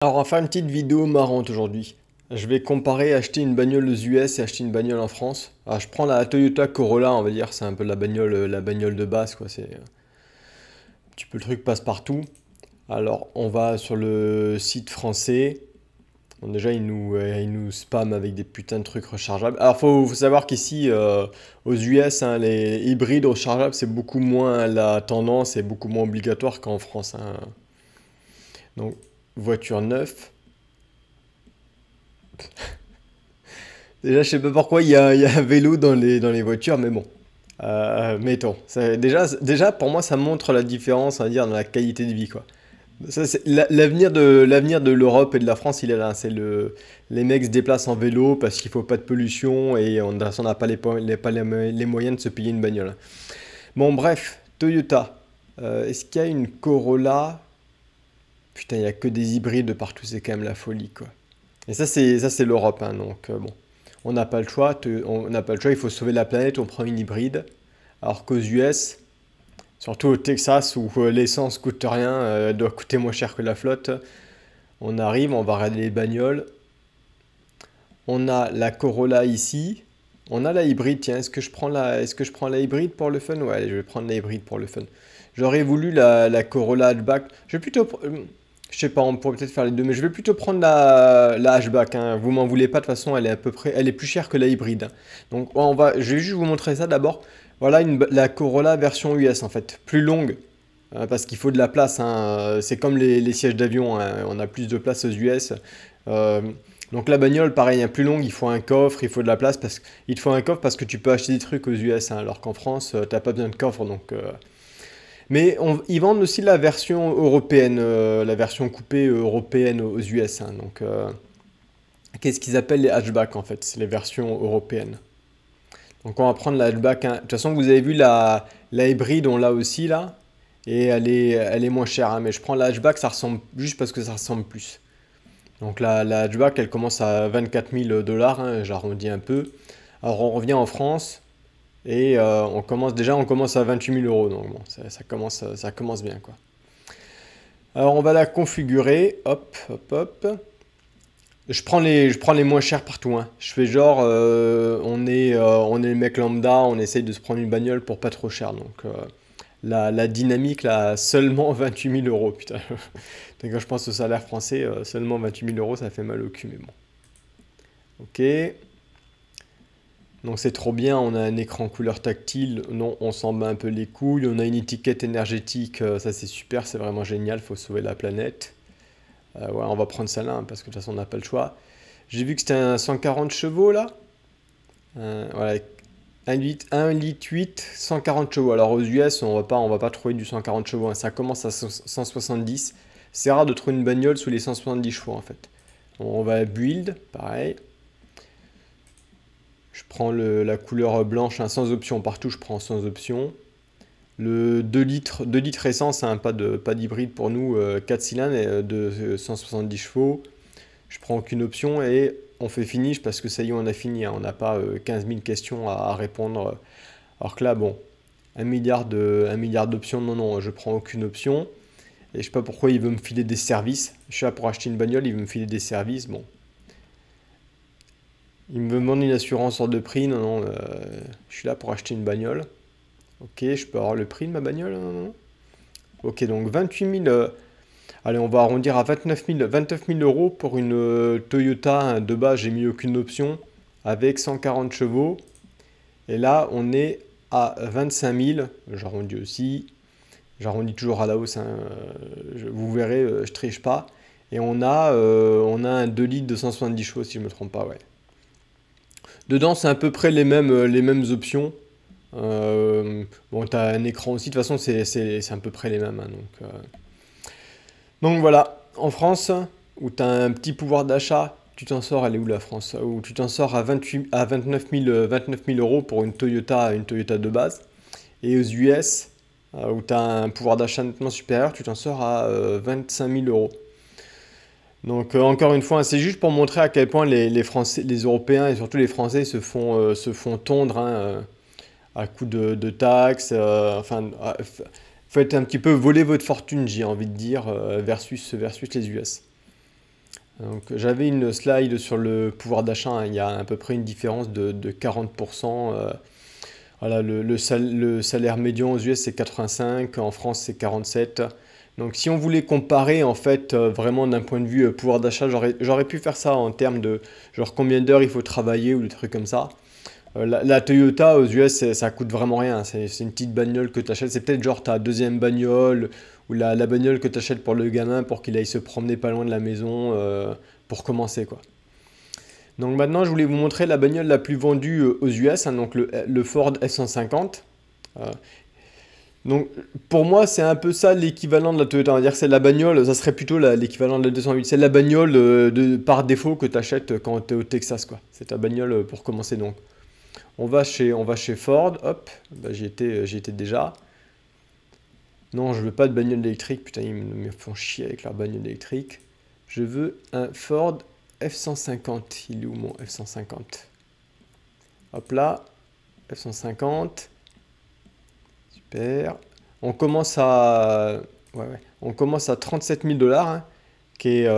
Alors, on va faire une petite vidéo marrante aujourd'hui. Je vais comparer acheter une bagnole aux US et acheter une bagnole en France. Alors, je prends la Toyota Corolla, on va dire, c'est un peu la bagnole de base, quoi. C'est un petit peu le truc passe-partout. Alors, on va sur le site français. Bon, déjà, il nous spam avec des putains de trucs rechargeables. Alors, faut savoir qu'ici, aux US, hein, les hybrides rechargeables, c'est beaucoup moins la tendance et beaucoup moins obligatoire qu'en France, hein. Donc, voiture neuve. Déjà, je sais pas pourquoi il y a un vélo dans les voitures, mais bon. Mettons. Déjà, pour moi, ça montre la différence, on va dire, dans la qualité de vie, quoi. Ça, l'avenir de l'Europe et de la France, il est là. Les mecs se déplacent en vélo parce qu'il faut pas de pollution et on n'a pas les moyens de se payer une bagnole. Bon, bref, Toyota. Est-ce qu'il y a une Corolla? Putain, il y a que des hybrides de partout, c'est quand même la folie, quoi. Et ça c'est l'Europe, hein, donc bon, on n'a pas le choix, on n'a pas le choix, il faut sauver la planète, on prend une hybride. Alors qu'aux US, surtout au Texas où l'essence coûte rien, elle doit coûter moins cher que la flotte, on arrive, on va regarder les bagnoles. On a la Corolla ici, on a la hybride, tiens, est-ce que je prends la hybride pour le fun? Ouais, allez, je vais prendre la hybride pour le fun. J'aurais voulu la Corolla hatchback, je vais plutôt... Je sais pas, on pourrait peut-être faire les deux, mais je vais plutôt prendre la hatchback, hein. Vous m'en voulez pas, de toute façon, elle est à peu près, elle est plus chère que la hybride, hein. Donc, je vais juste vous montrer ça d'abord. Voilà la Corolla version US en fait, plus longue, parce qu'il faut de la place, hein. C'est comme les sièges d'avion, hein. On a plus de place aux US. Euh, donc la bagnole, pareil, hein, plus longue, il faut un coffre, il faut de la place, il te faut un coffre parce que tu peux acheter des trucs aux US, hein, alors qu'en France, t'as pas besoin de coffre, donc... Mais ils vendent aussi la version européenne, la version coupée européenne aux US, hein. Donc, qu'est-ce qu'ils appellent les hatchbacks en fait? C'est les versions européennes. Donc, on va prendre la hatchback, hein. De toute façon, vous avez vu la hybride, on l'a aussi là. Et elle est moins chère, hein. Mais je prends la hatchback, ça ressemble juste parce que ça ressemble plus. Donc, la hatchback, elle commence à 24 000 dollars, hein, j'arrondis un peu. Alors, on revient en France. Et on commence à 28 000 euros, donc bon, ça commence bien, quoi. Alors on va la configurer, hop, hop, hop. Je prends les moins chers partout, hein. Je fais genre, on est le mec lambda, on essaye de se prendre une bagnole pour pas trop cher. Donc la dynamique, là, seulement 28 000 euros, putain. Quand je pense au salaire français, seulement 28 000 euros, ça fait mal au cul, mais bon. Ok. Donc c'est trop bien, on a un écran couleur tactile, non, on s'en bat un peu les couilles, on a une étiquette énergétique, ça c'est super, c'est vraiment génial, faut sauver la planète. Ouais, on va prendre celle-là, hein, parce que de toute façon on n'a pas le choix. J'ai vu que c'était un 140 chevaux là. Voilà, 1,8 litre 8, 140 chevaux. Alors aux US, on va pas trouver du 140 chevaux, hein. Ça commence à 170. C'est rare de trouver une bagnole sous les 170 chevaux en fait. On va build, pareil. Je prends la couleur blanche, hein, sans option. Partout, je prends sans option. Le 2 litres essence, hein, pas d'hybride pour nous. 4 cylindres de 170 chevaux. Je prends aucune option et on fait finish parce que ça y est, on a fini, hein. On n'a pas 15 000 questions à répondre. Alors que là, bon, un milliard d'options. Non, non, je prends aucune option. Et je sais pas pourquoi il veut me filer des services. Je suis là pour acheter une bagnole, il veut me filer des services. Bon, il me demande une assurance hors de prix. Non, non, je suis là pour acheter une bagnole. Ok, je peux avoir le prix de ma bagnole? Non, non. Ok, donc 28 000. Allez, on va arrondir à 29 000 euros pour une Toyota, hein. De base, j'ai mis aucune option avec 140 chevaux. Et là, on est à 25 000. J'arrondis aussi. J'arrondis toujours à la hausse, hein. Vous verrez, je triche pas. Et on a un 2 litres de 170 chevaux, si je ne me trompe pas, ouais. Dedans, c'est à peu près les mêmes options. Bon, tu as un écran aussi, de toute façon, c'est à peu près les mêmes, hein, donc voilà, en France, où tu as un petit pouvoir d'achat, tu t'en sors, elle est où la France? Où tu t'en sors à 29 000 euros pour une Toyota de base. Et aux US, où tu as un pouvoir d'achat nettement supérieur, tu t'en sors à 25 000 euros. Donc encore une fois, hein, c'est juste pour montrer à quel point les Français, les Européens et surtout les Français se font tondre, hein, à coup de taxes. Enfin, faites un petit peu voler votre fortune, j'ai envie de dire, versus les US. Donc j'avais une slide sur le pouvoir d'achat, hein. Il y a à peu près une différence de 40%. Voilà, le salaire médian aux US c'est 85, en France c'est 47. Donc si on voulait comparer en fait vraiment d'un point de vue pouvoir d'achat, j'aurais pu faire ça en termes de genre combien d'heures il faut travailler ou des trucs comme ça. La Toyota aux US, ça coûte vraiment rien. C'est une petite bagnole que tu achètes. C'est peut-être genre ta deuxième bagnole ou la bagnole que tu achètes pour le gamin pour qu'il aille se promener pas loin de la maison pour commencer quoi. Donc maintenant, je voulais vous montrer la bagnole la plus vendue aux US, hein, donc le Ford F-150. Euh, donc pour moi, c'est un peu ça l'équivalent de la Toyota. On va dire que c'est la bagnole, ça serait plutôt l'équivalent de la 208. C'est la bagnole par défaut que tu achètes quand tu es au Texas, quoi. C'est ta bagnole pour commencer donc. On va chez Ford, hop, bah, j'y étais déjà. Non, je veux pas de bagnole électrique, putain, ils me font chier avec leur bagnole électrique. Je veux un Ford F-150. Il est où mon F-150? Hop là, F-150. Super. On commence à, ouais, ouais. On commence à 37 000 dollars, hein, qui est,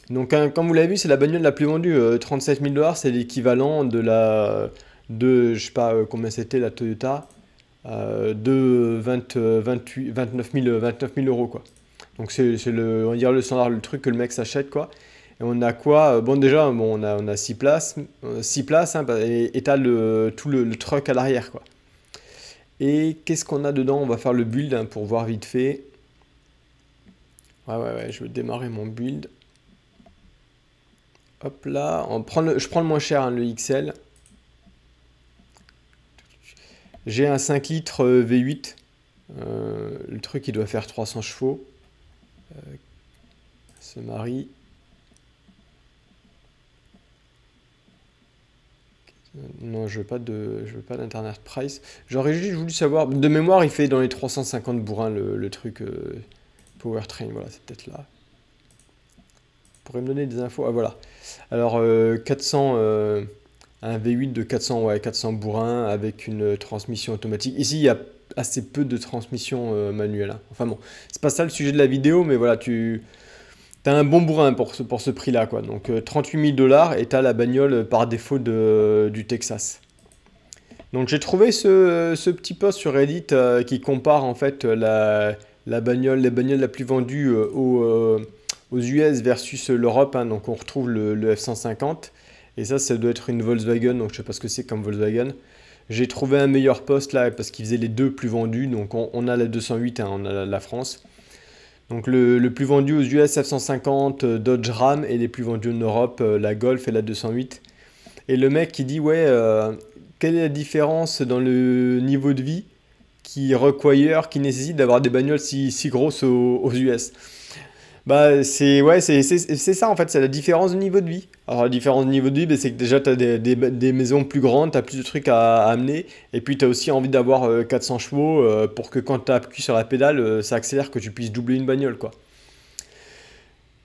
donc, hein, comme vous l'avez vu, c'est la bagnole la plus vendue. 37 000 dollars, c'est l'équivalent je sais pas combien c'était la Toyota, de 29 000 euros, quoi. Donc on va dire le standard, le truc que le mec s'achète, quoi. Et on a quoi? Bon, déjà, bon, on a 6 places, 6 places, hein, et t'as tout le truck à l'arrière, quoi. Et qu'est-ce qu'on a dedans? On va faire le build, hein, pour voir vite fait. Ouais, ouais, ouais, je vais démarrer mon build. Hop là, je prends le moins cher, hein, le XL. J'ai un 5 litres V8. Le truc, il doit faire 300 chevaux. Se marie. Non, je veux pas d'internet price. J'aurais juste voulu savoir. De mémoire, il fait dans les 350 bourrins le truc Powertrain. Voilà, c'est peut-être là. Vous pourrez me donner des infos. Ah, voilà. Alors, 400. Un V8 de 400, ouais, 400 bourrins avec une transmission automatique. Ici, il y a assez peu de transmission manuelle, hein. Enfin bon, c'est pas ça le sujet de la vidéo, mais voilà, t'as un bon bourrin pour ce prix-là, quoi. Donc 38 000 dollars et t'as la bagnole par défaut du Texas. Donc j'ai trouvé ce petit post sur Reddit qui compare en fait les bagnoles la plus vendue aux US versus l'Europe, hein. Donc on retrouve le F-150 et ça doit être une Volkswagen, donc je sais pas ce que c'est comme Volkswagen. J'ai trouvé un meilleur post là parce qu'il faisait les deux plus vendus, donc on a la 208, hein, on a la France. Donc le plus vendu aux US F-150, Dodge Ram, et les plus vendus en Europe, la Golf et la 208. Et le mec qui dit, ouais, quelle est la différence dans le niveau de vie qui nécessite d'avoir des bagnoles si grosses aux US? Bah c'est ça en fait, c'est la différence de niveau de vie. Alors la différence de niveau de vie, bah, c'est que déjà tu as des maisons plus grandes, tu as plus de trucs à amener, et puis tu as aussi envie d'avoir 400 chevaux pour que quand tu appuies sur la pédale, ça accélère, que tu puisses doubler une bagnole, quoi.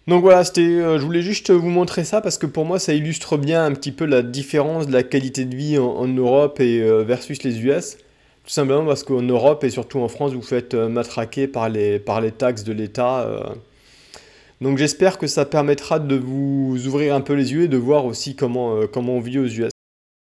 Donc voilà, je voulais juste vous montrer ça parce que pour moi ça illustre bien un petit peu la différence de la qualité de vie en Europe et versus les US. Tout simplement parce qu'en Europe et surtout en France, vous faites matraquer par les taxes de l'État. Donc j'espère que ça permettra de vous ouvrir un peu les yeux et de voir aussi comment on vit aux US.